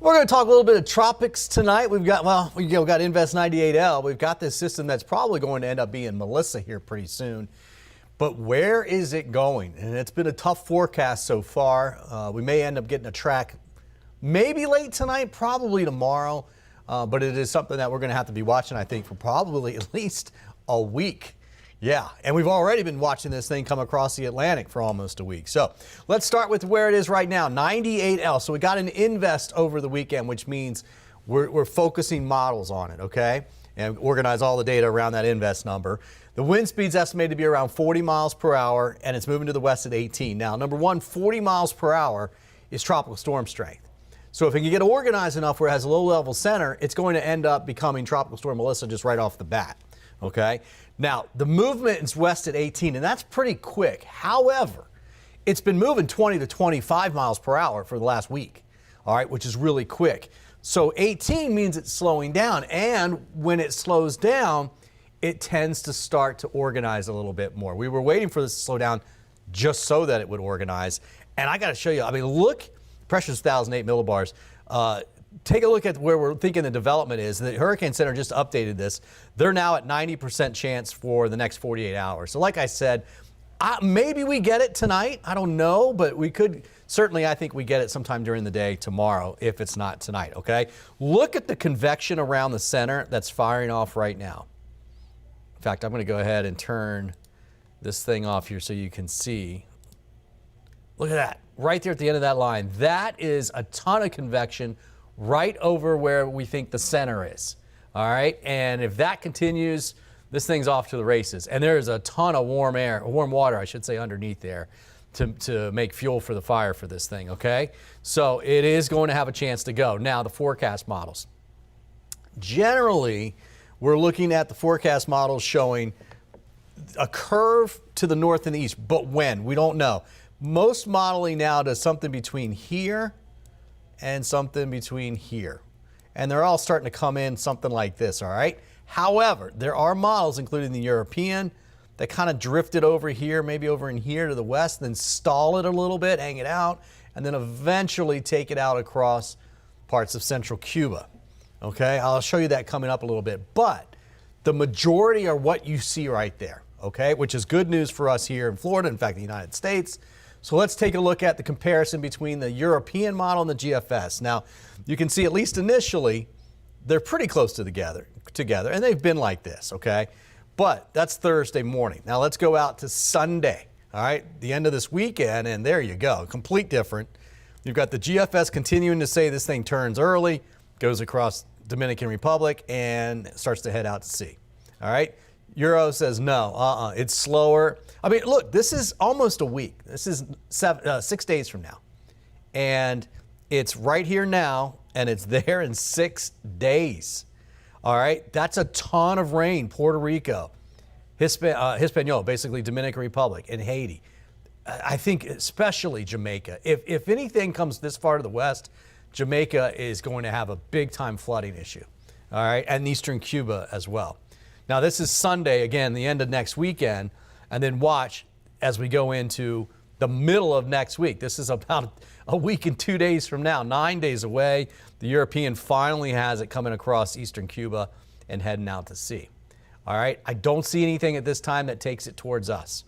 We're going to talk a little bit of tropics tonight. We've got Invest 98L. We've got this system that's probably going to end up being Melissa here pretty soon. But where is it going? And it's been a tough forecast so far. We may end up getting a track maybe late tonight, probably tomorrow. But it is something that we're going to have to be watching, I think, for probably at least a week. Yeah, and we've already been watching this thing come across the Atlantic for almost a week. So let's start with where it is right now, 98L. So we got an invest over the weekend, which means we're focusing models on it, okay? And organize all the data around that invest number. The wind speed's estimated to be around 40 miles per hour, and it's moving to the west at 18. Now, number one, 40 miles per hour is tropical storm strength. So if it can get organized enough where it has a low-level center, it's going to end up becoming Tropical Storm Melissa just right off the bat. Okay. Now, the movement is west at 18, and that's pretty quick. However, it's been moving 20 to 25 miles per hour for the last week, all right, which is really quick. So 18 means it's slowing down, and when it slows down, it tends to start to organize a little bit more. We were waiting for this to slow down just so that it would organize, and I got to show you, I mean, look, pressure's 1,008 millibars. Take a look at where we're thinking the development is. The Hurricane Center just updated this. They're now at 90% chance for the next 48 hours. So like I said, maybe we get it tonight. I don't know, but we could certainly, I think we get it sometime during the day tomorrow if it's not tonight, okay? Look at the convection around the center that's firing off right now. In fact, I'm going to go ahead and turn this thing off here so you can see. Look at that, right there at the end of that line. That is a ton of convection right over where we think the center is, all right? And if that continues, this thing's off to the races. And there's a ton of warm water, I should say, underneath there to make fuel for the fire for this thing, okay? So it is going to have a chance to go. Now, the forecast models. Generally, we're looking at the forecast models showing a curve to the north and the east, but when? We don't know. Most modeling now does something between here and something between here. And they're all starting to come in something like this, all right? However, there are models, including the European, that kind of drifted over here, maybe over in here to the west, then stall it a little bit, hang it out, and then eventually take it out across parts of central Cuba. Okay, I'll show you that coming up a little bit. But the majority are what you see right there, okay? Which is good news for us here in Florida, in fact, the United States. So let's take a look at the comparison between the European model and the GFS. Now, you can see at least initially, they're pretty close to together, and they've been like this, okay? But that's Thursday morning. Now let's go out to Sunday, all right? The end of this weekend, and there you go, complete different. You've got the GFS continuing to say this thing turns early, goes across Dominican Republic, and starts to head out to sea, all right? Euro says no, it's slower. I mean, look, this is almost a week. This is 6 days from now. And it's right here now, and it's there in 6 days. All right, that's a ton of rain. Puerto Rico, Hispaniola, basically Dominican Republic, and Haiti. I think especially Jamaica. If anything comes this far to the west, Jamaica is going to have a big-time flooding issue. All right, and eastern Cuba as well. Now, this is Sunday, again, the end of next weekend, and then watch as we go into the middle of next week. This is about a week and 2 days from now, 9 days away. The European finally has it coming across eastern Cuba and heading out to sea. All right, I don't see anything at this time that takes it towards us.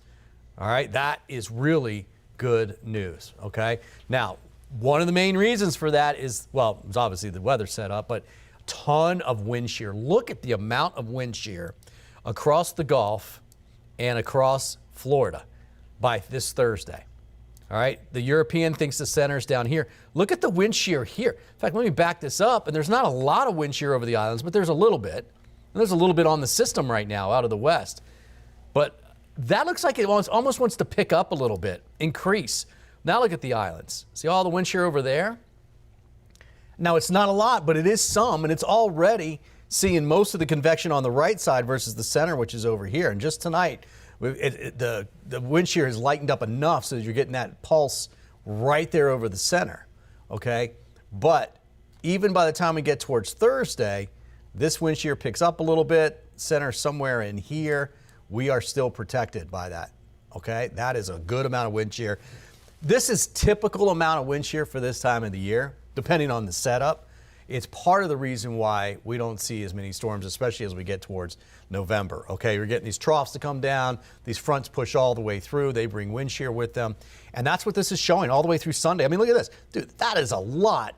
All right, that is really good news, okay? Now, one of the main reasons for that is, well, it's obviously the weather set up, but ton of wind shear. Look at the amount of wind shear across the Gulf and across Florida by this Thursday. All right, the European thinks the center's down here. Look at the wind shear here. In fact, let me back this up, and there's not a lot of wind shear over the islands, but there's a little bit. And there's a little bit on the system right now out of the west. But that looks like it almost wants to pick up a little bit, increase. Now look at the islands. See all the wind shear over there? Now, it's not a lot, but it is some, and it's already seeing most of the convection on the right side versus the center, which is over here. And just tonight, the wind shear has lightened up enough so that you're getting that pulse right there over the center, okay? But even by the time we get towards Thursday, this wind shear picks up a little bit, center somewhere in here. We are still protected by that, okay? That is a good amount of wind shear. This is typical amount of wind shear for this time of the year. depending on the setup. It's part of the reason why we don't see as many storms, especially as we get towards November. Okay, you're getting these troughs to come down. These fronts push all the way through. They bring wind shear with them. And that's what this is showing all the way through Sunday. I mean, look at this. Dude, that is a lot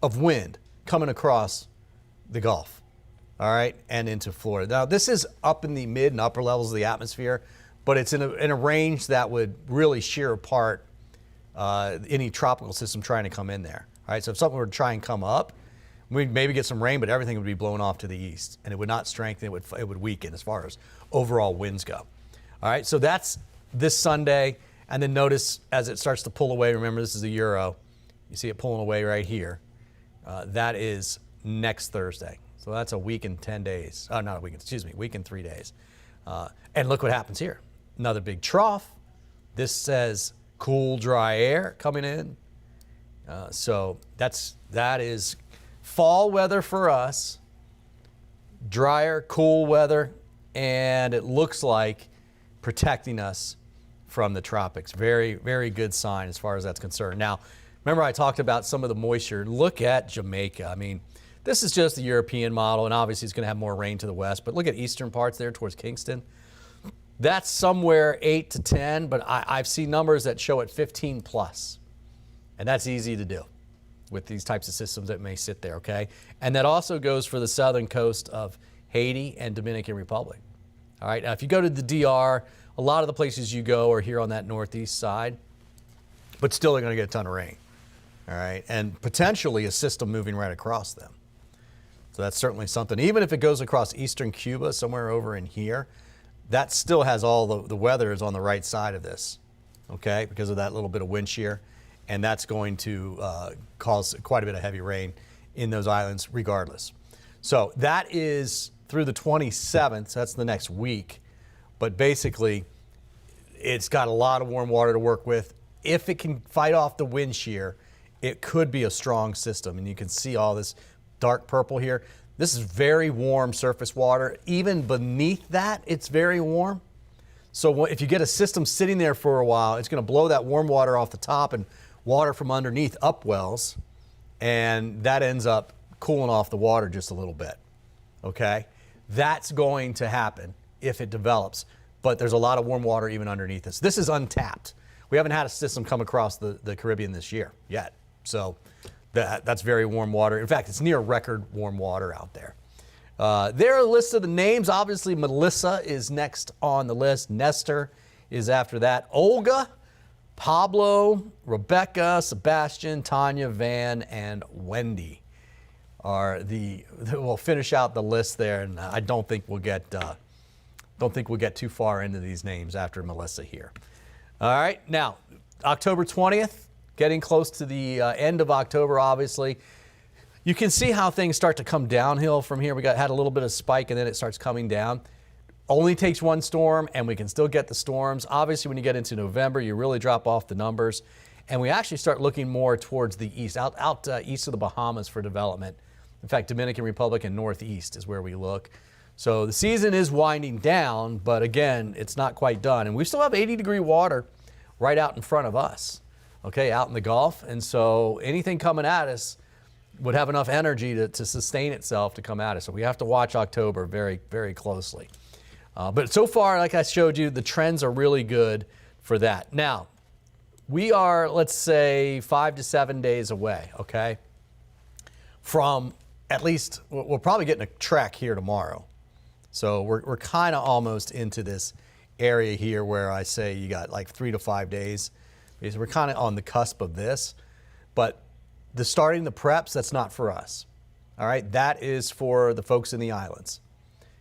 of wind coming across the Gulf, all right, and into Florida. Now, this is up in the mid and upper levels of the atmosphere, but it's in a range that would really shear apart any tropical system trying to come in there. All right, so if something were to try and come up, we'd maybe get some rain, but everything would be blown off to the east, and it would not strengthen, it would weaken as far as overall winds go. All right, so that's this Sunday, and then notice as it starts to pull away, remember this is the Euro, you see it pulling away right here. That is next Thursday. So that's a week and 10 days. Oh, not a week, excuse me, week and 3 days. And look what happens here. Another big trough. This says cool, dry air coming in. So that is fall weather for us, drier, cool weather, and it looks like protecting us from the tropics. Very, very good sign as far as that's concerned. Now, remember I talked about some of the moisture. Look at Jamaica. I mean, this is just the European model, and obviously it's going to have more rain to the west, but look at eastern parts there towards Kingston. That's somewhere 8 to 10, but I've seen numbers that show it 15 plus, and that's easy to do with these types of systems that may sit there, okay? And that also goes for the southern coast of Haiti and Dominican Republic. All right, now if you go to the DR, a lot of the places you go are here on that northeast side, but still they're going to get a ton of rain, all right? And potentially a system moving right across them. So that's certainly something. Even if it goes across eastern Cuba, somewhere over in here, that still has all the weather is on the right side of this, okay, because of that little bit of wind shear. And that's going to cause quite a bit of heavy rain in those islands regardless. So that is through the 27th, so that's the next week. But basically, it's got a lot of warm water to work with. If it can fight off the wind shear, it could be a strong system. And you can see all this dark purple here. This is very warm surface water. Even beneath that, it's very warm. So if you get a system sitting there for a while, it's going to blow that warm water off the top and water from underneath upwells, and that ends up cooling off the water just a little bit, okay? That's going to happen if it develops, but there's a lot of warm water even underneath this. This is untapped. We haven't had a system come across the Caribbean this year yet, so that's very warm water. In fact, it's near record warm water out there. There are a list of the names. Obviously, Melissa is next on the list. Nestor is after that. Olga, Pablo, Rebecca, Sebastian, Tanya, Van, and Wendy are we'll finish out the list there, and I don't think we'll get too far into these names after Melissa here. All right, now October 20th, getting close to the end of October, obviously. You can see how things start to come downhill from here. We had a little bit of spike, and then it starts coming down. Only takes one storm, and we can still get the storms. Obviously, when you get into November, you really drop off the numbers, and we actually start looking more towards the east, out east of the Bahamas for development. In fact, Dominican Republic and Northeast is where we look. So the season is winding down, but again, it's not quite done. And we still have 80-degree water right out in front of us, okay, out in the Gulf. And so anything coming at us would have enough energy to sustain itself to come at us. So we have to watch October very, very closely. But so far, like I showed you, the trends are really good for that. Now, we are, let's say, 5 to 7 days away, okay, from at least, we're probably getting a track here tomorrow. So we're kind of almost into this area here where I say you got like 3 to 5 days. Because we're kind of on the cusp of this. But starting the preps, that's not for us, all right? That is for the folks in the islands.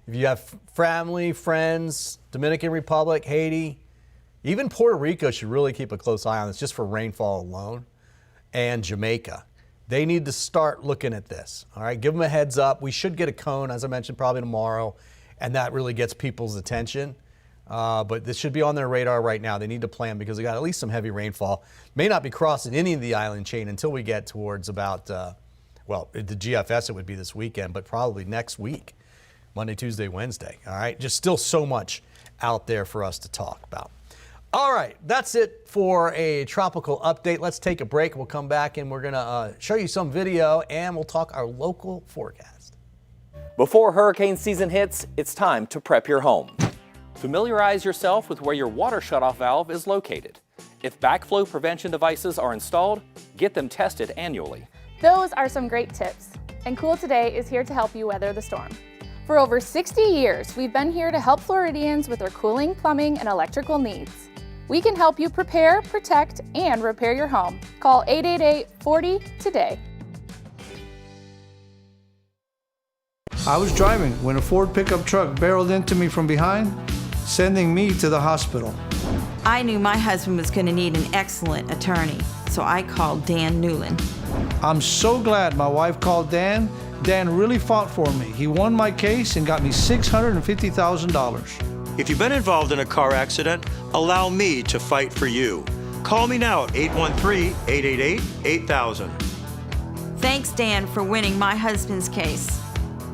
If you have family, friends, Dominican Republic, Haiti, even Puerto Rico should really keep a close eye on this just for rainfall alone, and Jamaica. They need to start looking at this, all right? Give them a heads up. We should get a cone, as I mentioned, probably tomorrow, and that really gets people's attention. But this should be on their radar right now. They need to plan because they got at least some heavy rainfall. May not be crossing any of the island chain until we get towards about, well, the GFS it would be this weekend, but probably next week. Monday, Tuesday, Wednesday, all right? Just still so much out there for us to talk about. All right, that's it for a tropical update. Let's take a break. We'll come back and we're going to show you some video and we'll talk our local forecast. Before hurricane season hits, it's time to prep your home. Familiarize yourself with where your water shutoff valve is located. If backflow prevention devices are installed, get them tested annually. Those are some great tips, and Cool Today is here to help you weather the storm. For over 60 years, we've been here to help Floridians with their cooling, plumbing, and electrical needs. We can help you prepare, protect, and repair your home. Call 888-40-TODAY. I was driving when a Ford pickup truck barreled into me from behind, sending me to the hospital. I knew my husband was going to need an excellent attorney, so I called Dan Newland. I'm so glad my wife called Dan. Dan really fought for me. He won my case and got me $650,000. If you've been involved in a car accident, allow me to fight for you. Call me now at 813-888-8000. Thanks, Dan, for winning my husband's case.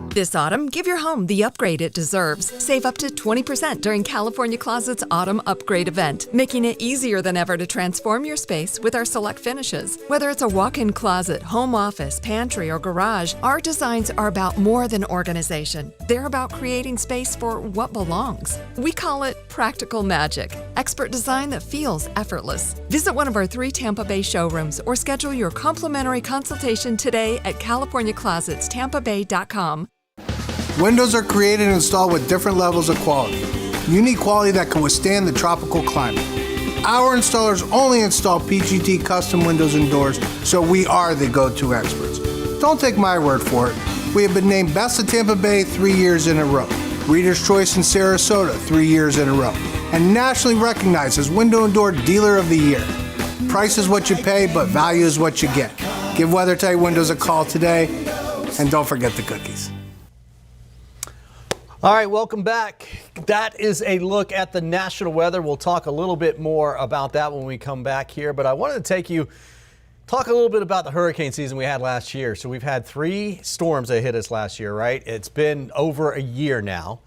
This autumn, give your home the upgrade it deserves. Save up to 20% during California Closet's Autumn Upgrade event, making it easier than ever to transform your space with our select finishes. Whether it's a walk-in closet, home office, pantry, or garage, our designs are about more than organization. They're about creating space for what belongs. We call it practical magic, expert design that feels effortless. Visit one of our 3 Tampa Bay showrooms or schedule your complimentary consultation today at CaliforniaClosetsTampaBay.com. Windows are created and installed with different levels of quality. Unique quality that can withstand the tropical climate. Our installers only install PGT custom windows and doors, so we are the go-to experts. Don't take my word for it. We have been named Best of Tampa Bay 3 years in a row, Reader's Choice in Sarasota 3 years in a row, and nationally recognized as Window and Door Dealer of the Year. Price is what you pay, but value is what you get. Give WeatherTight Windows a call today, and don't forget the cookies. All right, welcome back. That is a look at the national weather. We'll talk a little bit more about that when we come back here, but I wanted to talk a little bit about the hurricane season we had last year. So we've had 3 storms that hit us last year, right? It's been over a year now.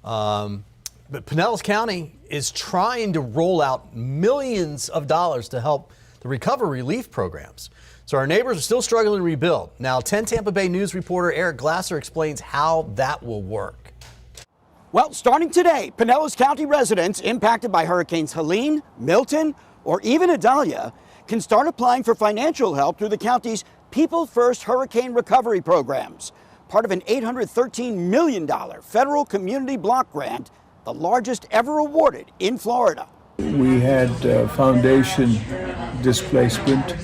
But Pinellas County is trying to roll out millions of dollars to help the recovery relief programs. So our neighbors are still struggling to rebuild. Now, 10 Tampa Bay News reporter Eric Glasser explains how that will work. Well, starting today, Pinellas County residents impacted by Hurricanes Helene, Milton, or even Idalia can start applying for financial help through the county's People First Hurricane Recovery Programs, part of an $813 million federal community block grant, the largest ever awarded in Florida. We had foundation displacement,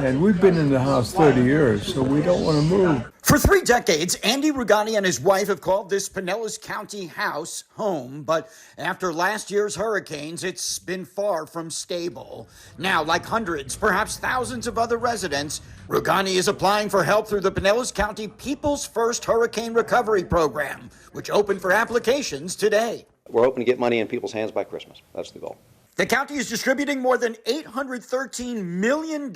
and we've been in the house 30 years, so we don't want to move. For 3 decades, Andy Rugani and his wife have called this Pinellas County house home, but after last year's hurricanes, it's been far from stable. Now, like hundreds, perhaps thousands of other residents, Rugani is applying for help through the Pinellas County People's First Hurricane Recovery Program, which opened for applications today. We're hoping to get money in people's hands by Christmas. That's the goal. The county is distributing more than $813 million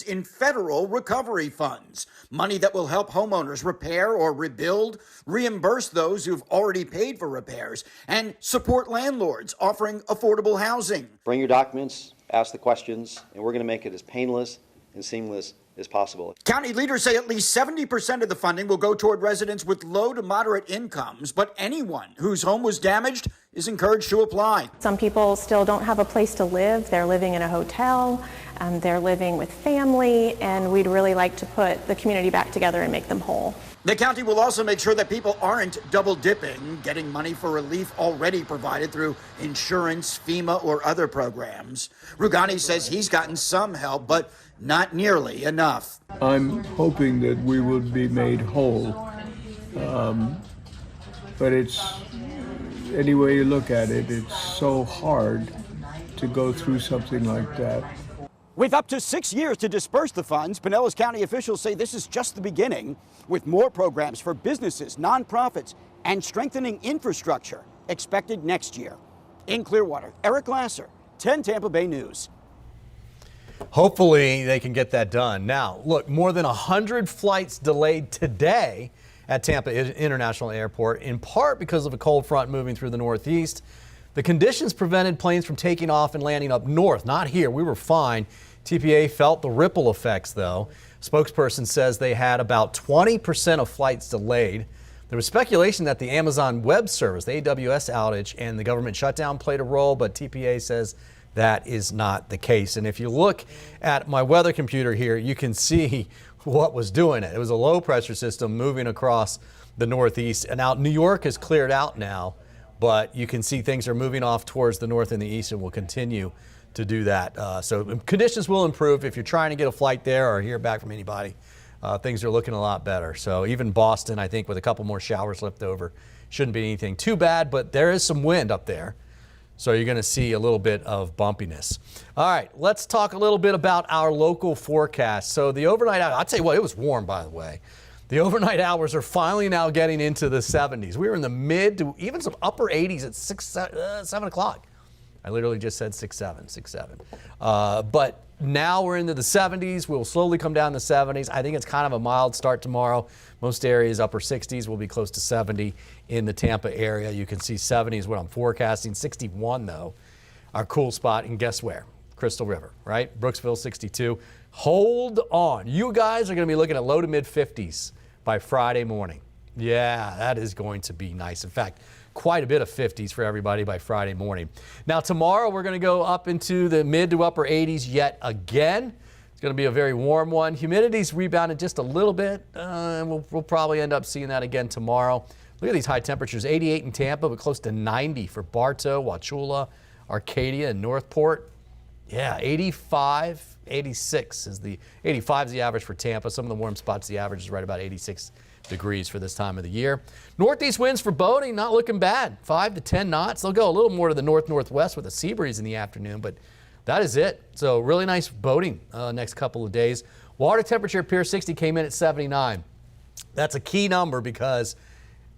in federal recovery funds, money that will help homeowners repair or rebuild, reimburse those who've already paid for repairs, and support landlords offering affordable housing. Bring your documents, ask the questions, and we're going to make it as painless and seamless as possible. County leaders say at least 70% of the funding will go toward residents with low to moderate incomes, but anyone whose home was damaged is encouraged to apply. Some people still don't have a place to live. They're living in a hotel, they're living with family, and we'd really like to put the community back together and make them whole. The county will also make sure that people aren't double dipping, getting money for relief already provided through insurance, FEMA, or other programs. Rugani says he's gotten some help, but not nearly enough. I'm hoping that we will be made whole, but it's, any way you look at it, it's so hard to go through something like that. With up to 6 years to disperse the funds, Pinellas County officials say this is just the beginning, with more programs for businesses, nonprofits, and strengthening infrastructure expected next year. In Clearwater, Eric Glasser, 10 Tampa Bay News. Hopefully they can get that done. Now, look, more than 100 flights delayed today at Tampa International Airport, in part because of a cold front moving through the Northeast. The conditions prevented planes from taking off and landing up north. Not here. We were fine. TPA felt the ripple effects, though. Spokesperson says they had about 20% of flights delayed. There was speculation that the Amazon Web Service, the AWS outage, and the government shutdown played a role, but TPA says that is not the case. And if you look at my weather computer here, you can see what was doing it. It was a low pressure system moving across the Northeast. And now New York is cleared out now, but you can see things are moving off towards the north and the east and will continue to do that. So conditions will improve. If you're trying to get a flight there or hear back from anybody, things are looking a lot better. So even Boston, I think, with a couple more showers left over, shouldn't be anything too bad, but there is some wind up there. So you're going to see a little bit of bumpiness. All right, let's talk a little bit about our local forecast. So the overnight hours, I'll tell you what, it was warm, by the way. The overnight hours are finally now getting into the 70s. We were in the mid to even some upper 80s at 7 o'clock. I literally just said 6-7. But now we're into the 70s. We'll slowly come down to the 70s. I think it's kind of a mild start tomorrow. Most areas upper 60s will be close to 70 in the Tampa area. You can see 70 is what I'm forecasting. 61 though, our cool spot. And guess where? Crystal River, right? Brooksville 62. Hold on. You guys are going to be looking at low to mid 50s by Friday morning. Yeah, that is going to be nice. In fact, quite a bit of 50s for everybody by Friday morning. Now tomorrow we're going to go up into the mid to upper 80s yet again. It's going to be a very warm one. Humidity's rebounded just a little bit. We'll probably end up seeing that again tomorrow. Look at these high temperatures. 88 in Tampa, but close to 90 for Bartow, Wauchula, Arcadia, and Northport. Yeah, 85, 86 is the 85 is the average for Tampa. Some of the warm spots, the average is right about 86 degrees for this time of the year. Northeast winds for boating, not looking bad. 5 to 10 knots. They'll go a little more to the north-northwest with a sea breeze in the afternoon, but that is it. So really nice boating next couple of days. Water temperature at Pier 60 came in at 79. That's a key number because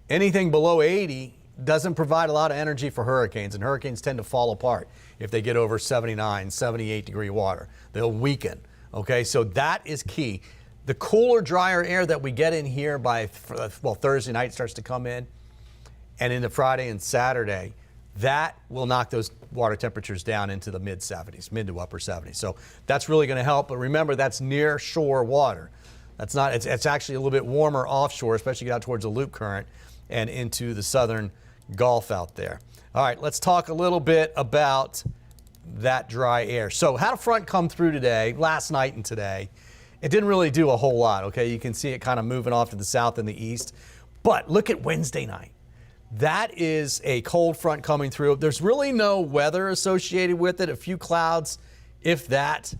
anything below 80 doesn't provide a lot of energy for hurricanes, and hurricanes tend to fall apart if they get over 79, 78 degree water. They'll weaken, okay? So that is key. The cooler, drier air that we get in here by, well, Thursday night starts to come in, and into Friday and Saturday, that will knock those water temperatures down into the mid 70s, mid to upper 70s. So that's really going to help. But remember, that's near shore water. That's not, it's actually a little bit warmer offshore, especially get out towards the loop current and into the southern Gulf out there. All right, let's talk a little bit about that dry air. So had a front come through today, last night and today. It didn't really do a whole lot, okay? You can see it kind of moving off to the south and the east. But look at Wednesday night. That is a cold front coming through. There's really no weather associated with it. A few clouds, if that,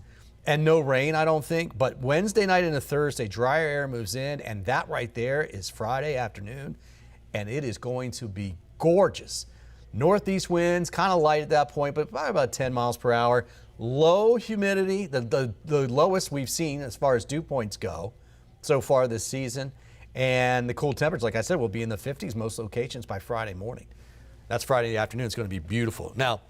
and no rain, I don't think. But Wednesday night into Thursday, drier air moves in, and that right there is Friday afternoon, and it is going to be gorgeous. Northeast winds, kind of light at that point, but probably about 10 miles per hour. Low humidity, the lowest we've seen as far as dew points go so far this season. And the cool temperatures, like I said, will be in the 50s most locations by Friday morning. That's Friday afternoon. It's going to be beautiful. Now,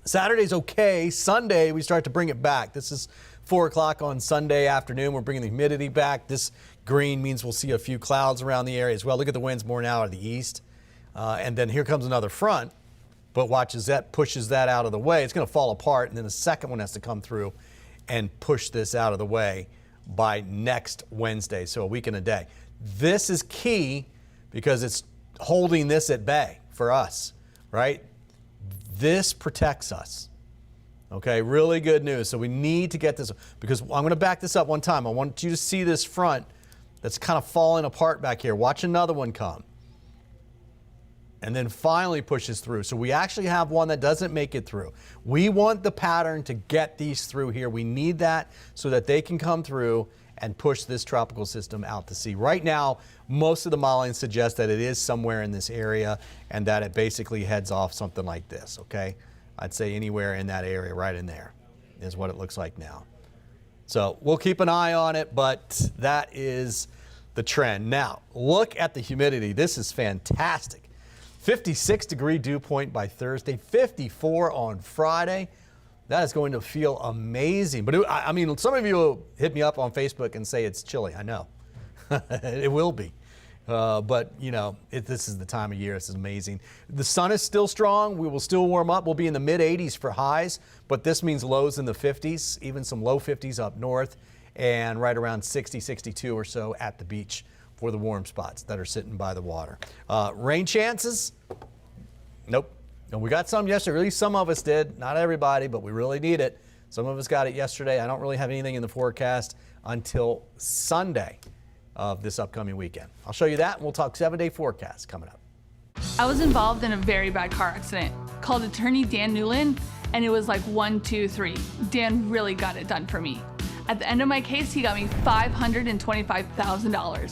Saturday's okay. Sunday, we start to bring it back. This is 4 o'clock on Sunday afternoon. We're bringing the humidity back. This green means we'll see a few clouds around the area as well. Look at the winds more now out of the east. And then here comes another front. But watch as that pushes that out of the way. It's going to fall apart, and then the second one has to come through and push this out of the way by next Wednesday, so a week and a day. This is key because it's holding this at bay for us, right? This protects us. Okay, really good news. So we need to get this, because I'm going to back this up one time. I want you to see this front that's kind of falling apart back here. Watch another one come. And then finally pushes through. So we actually have one that doesn't make it through. We want the pattern to get these through here. We need that so that they can come through and push this tropical system out to sea. Right now, most of the modeling suggests that it is somewhere in this area and that it basically heads off something like this, okay? I'd say anywhere in that area, right in there, is what it looks like now. So we'll keep an eye on it, but that is the trend. Now, look at the humidity. This is fantastic. 56 degree dew point by Thursday, 54 on Friday. That is going to feel amazing. But I mean, some of you will hit me up on Facebook and say it's chilly. I know. It will be. But, you know, this is the time of year. This is amazing. The sun is still strong. We will still warm up. We'll be in the mid-80s for highs, but this means lows in the 50s, even some low 50s up north, and right around 60, 62 or so at the beach for the warm spots that are sitting by the water. Rain chances? Nope. And we got some yesterday. At least some of us did. Not everybody, but we really need it. Some of us got it yesterday. I don't really have anything in the forecast until Sunday of this upcoming weekend. I'll show you that, and we'll talk 7-day forecast coming up. I was involved in a very bad car accident. Called attorney Dan Newland, and it was like 1, 2, 3. Dan really got it done for me. At the end of my case, he got me $525,000.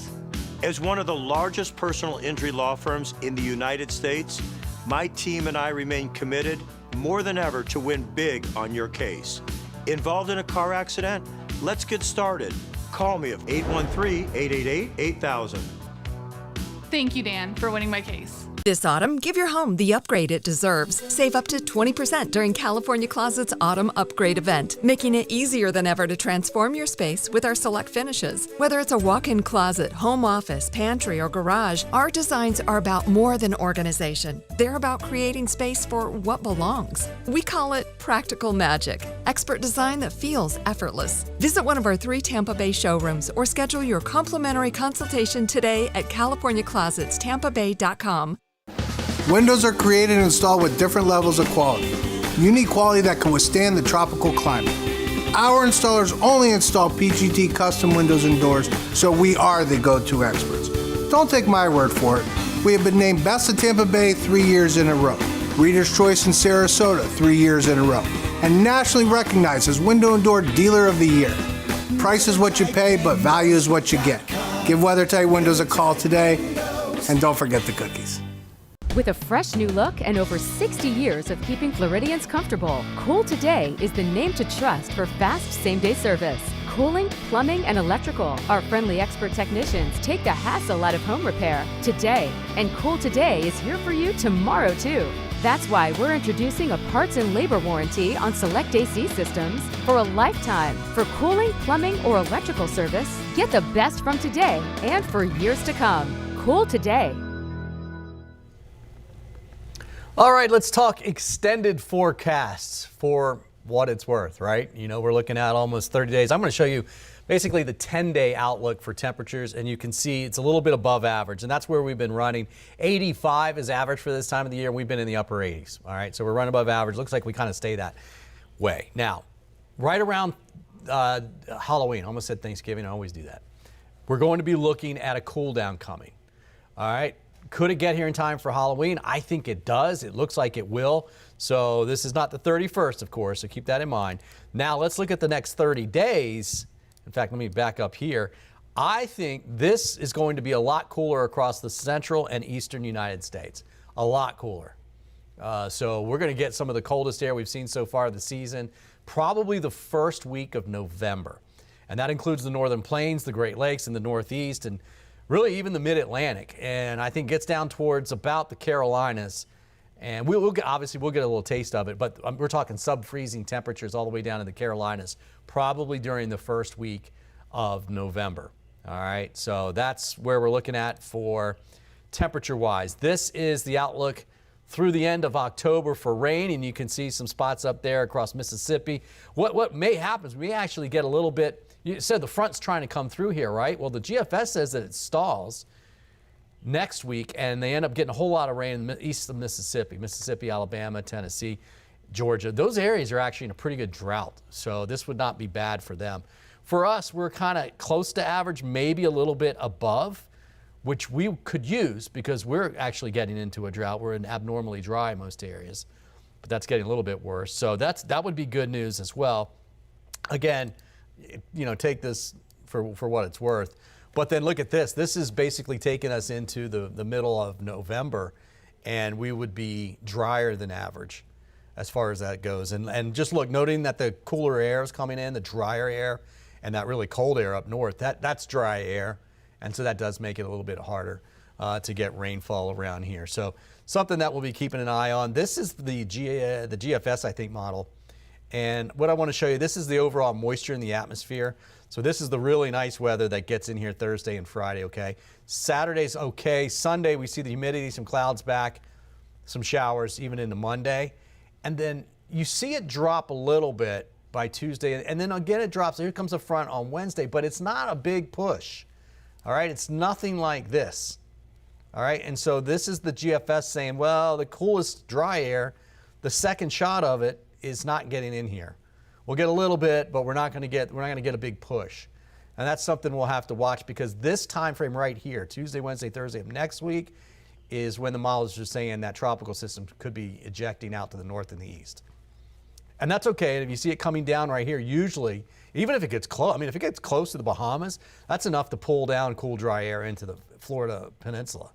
As one of the largest personal injury law firms in the United States, my team and I remain committed more than ever to win big on your case. Involved in a car accident? Let's get started. Call me at 813-888-8000. Thank you, Dan, for winning my case. This autumn, give your home the upgrade it deserves. Save up to 20% during California Closet's Autumn Upgrade event, making it easier than ever to transform your space with our select finishes. Whether it's a walk-in closet, home office, pantry, or garage, our designs are about more than organization. They're about creating space for what belongs. We call it practical magic, expert design that feels effortless. Visit one of our 3 Tampa Bay showrooms or schedule your complimentary consultation today at CaliforniaClosetsTampaBay.com. Windows are created and installed with different levels of quality. Unique quality that can withstand the tropical climate. Our installers only install PGT custom windows and doors, so we are the go-to experts. Don't take my word for it. We have been named Best of Tampa Bay 3 years in a row, Reader's Choice in Sarasota 3 years in a row, and nationally recognized as Window and Door Dealer of the Year. Price is what you pay, but value is what you get. Give WeatherTight Windows a call today, and don't forget the cookies. With a fresh new look and over 60 years of keeping Floridians comfortable, Cool Today is the name to trust for fast same-day service. Cooling, plumbing, and electrical. Our friendly expert technicians take the hassle out of home repair today. And Cool Today is here for you tomorrow, too. That's why we're introducing a parts and labor warranty on select AC systems for a lifetime. For cooling, plumbing, or electrical service, get the best from today and for years to come. Cool Today. All right, let's talk extended forecasts for what it's worth, right? You know, we're looking at almost 30 days. I'm going to show you basically the 10-day outlook for temperatures, and you can see it's a little bit above average, and that's where we've been running. 85 is average for this time of the year. We've been in the upper 80s, all right? So we're running above average. Looks like we kind of stay that way. Now, right around Halloween, I almost said Thanksgiving, I always do that. We're going to be looking at a cool down coming, all right? Could it get here in time for Halloween? I think it does. It looks like it will. So this is not the 31st, of course, so keep that in mind. Now let's look at the next 30 days. In fact, let me back up here. I think this is going to be a lot cooler across the central and eastern United States. A lot cooler. So we're going to get some of the coldest air we've seen so far this season, probably the first week of November. And that includes the northern plains, the Great Lakes, and the Northeast, and really even the mid-Atlantic, and I think gets down towards about the Carolinas, and obviously we'll get a little taste of it, but we're talking sub-freezing temperatures all the way down in the Carolinas, probably during the first week of November. All right, so that's where we're looking at for temperature-wise. This is the outlook through the end of October for rain, and you can see some spots up there across Mississippi. What may happen is we actually get a little bit. You said the front's trying to come through here, right? Well, the GFS says that it stalls next week, and they end up getting a whole lot of rain east of Mississippi, Alabama, Tennessee, Georgia. Those areas are actually in a pretty good drought, so this would not be bad for them. For us, we're kind of close to average, maybe a little bit above, which we could use because we're actually getting into a drought. We're in abnormally dry in most areas, but that's getting a little bit worse. So that would be good news as well. Again, you know, take this for what it's worth. But then look at this. This is basically taking us into the middle of November, and we would be drier than average as far as that goes. And just look, noting that the cooler air is coming in, the drier air, and that really cold air up north, that's dry air. And so that does make it a little bit harder to get rainfall around here. So something that we'll be keeping an eye on. This is the GFS, I think, model. And what I want to show you, this is the overall moisture in the atmosphere. So this is the really nice weather that gets in here Thursday and Friday, okay? Saturday's okay. Sunday, we see the humidity, some clouds back, some showers even into Monday. And then you see it drop a little bit by Tuesday, and then again it drops. Here comes a front on Wednesday, but it's not a big push, all right? It's nothing like this, all right? And so this is the GFS saying, well, the coolest dry air, the second shot of it is not getting in here. We'll get a little bit, but we're not going to get a big push. And that's something we'll have to watch, because this time frame right here, Tuesday, Wednesday, Thursday of next week, is when the models are saying that tropical system could be ejecting out to the north and the east. And that's okay. And if you see it coming down right here, usually, even if it gets close, I mean, if it gets close to the Bahamas, that's enough to pull down cool, dry air into the Florida peninsula.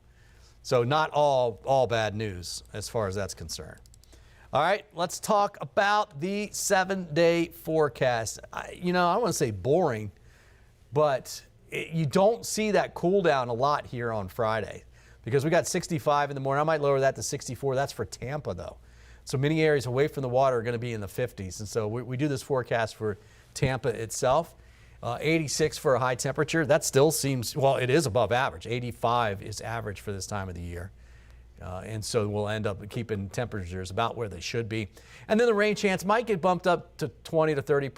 So not all bad news as far as that's concerned. All right, let's talk about the 7-day forecast. I don't want to say boring, but you don't see that cool down a lot here on Friday, because we got 65 in the morning. I might lower that to 64. That's for Tampa, though. So many areas away from the water are going to be in the 50s. And so we do this forecast for Tampa itself. 86 for a high temperature. That still seems, well, it is above average. 85 is average for this time of the year. And so we'll end up keeping temperatures about where they should be. And then the rain chance might get bumped up to 20 to 30%.